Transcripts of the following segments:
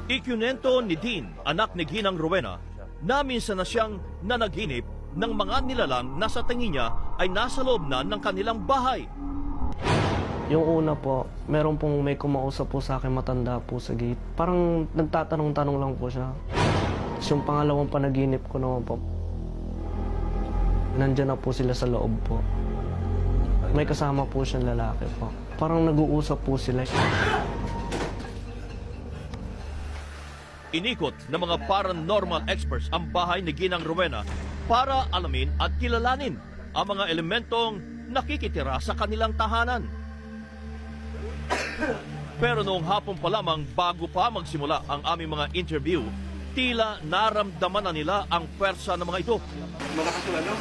Ikunento ni Dean, anak ni Ginang Rowena, na minsan na siyang nanaginip ng mga nilalang na sa tingin niya ay nasa loob na ng kanilang bahay. Yung una po, meron pong may kumausap po sa akin matanda po sa gate. Parang nagtatanong-tanong lang po siya. Tapos yung pangalawang panaginip ko naman po, nandyan na po sila sa loob po. May kasama po siyang lalaki po. Parang nag-uusap po sila. Inikot ng mga paranormal experts ang bahay ni Ginang Rowena para alamin at kilalanin ang mga elementong nakikitira sa kanilang tahanan. Pero noong hapon pa lamang bago pa magsimula ang aming mga interview, tila naramdaman na nila ang pwersa ng mga ito. Malakas yung ano?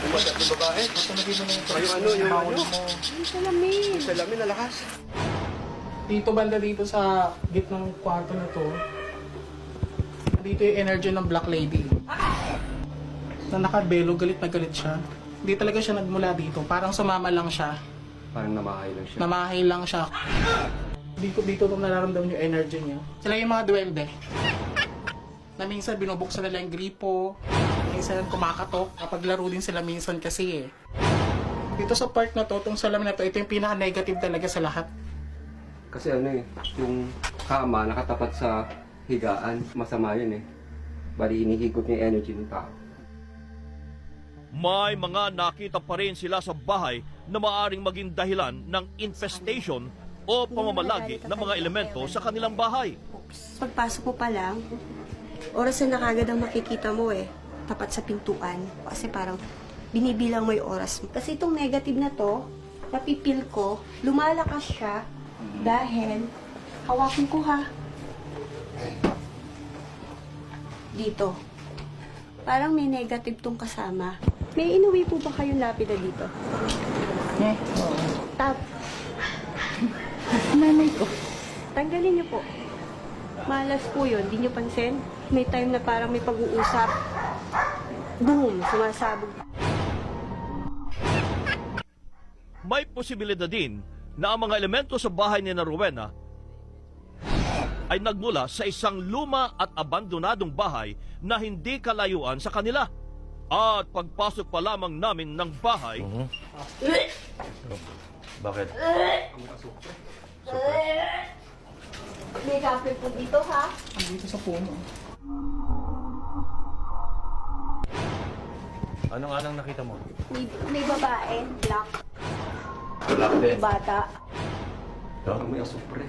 Yung babae? Yung salamin na lakas. Dito banda dito sa gitnang kwarto na to, dito yung energy ng Black Lady. Na nakabelo, galit na galit siya. Hindi talaga siya nagmula dito, parang sumama lang siya. Parang namahay lang siya. Namahay lang siya. Dito nararamdaman yung energy niya. Sila yung mga duwende. Na minsan binubuksan nila yung gripo, minsan kumakatok, kapag laro din sila minsan kasi eh. Dito sa part na to, itong salamin na to, ito yung pinaka-negative talaga sa lahat. Kasi ano eh, yung kama nakatapat sa higaan, masama yun eh. Bali inihigot niya yung energy ng tao. May mga nakita pa rin sila sa bahay na maaring maging dahilan ng infestation o pamamalagi ng mga elemento sa kanilang bahay. Pagpasok mo pa lang, oras na kagad ang makikita mo eh. Tapat sa pintuan. Kasi parang binibilang mo yung oras mo. Kasi itong negative na to, napipil ko, lumalakas siya dahil, hawakin ko ha. Dito. Parang may negative tong kasama. May inuwi po ba kayong lapida dito? Oo. Tap. Nanay ko. Tanggalin niyo po. Malas po yun. Di niyo pansin? May time na parang may pag-uusap. Boom! Sumasabog. May posibilidad din na ang mga elemento sa bahay ni Rowena ay nagmula sa isang luma at abandonadong bahay na hindi kalayuan sa kanila. At pagpasok pa lamang namin ng bahay, Bakit? May kape po dito ha? Dito sa puno. Anong anong nakita mo? May babae, black. Black May din. bata. Parang may asupre.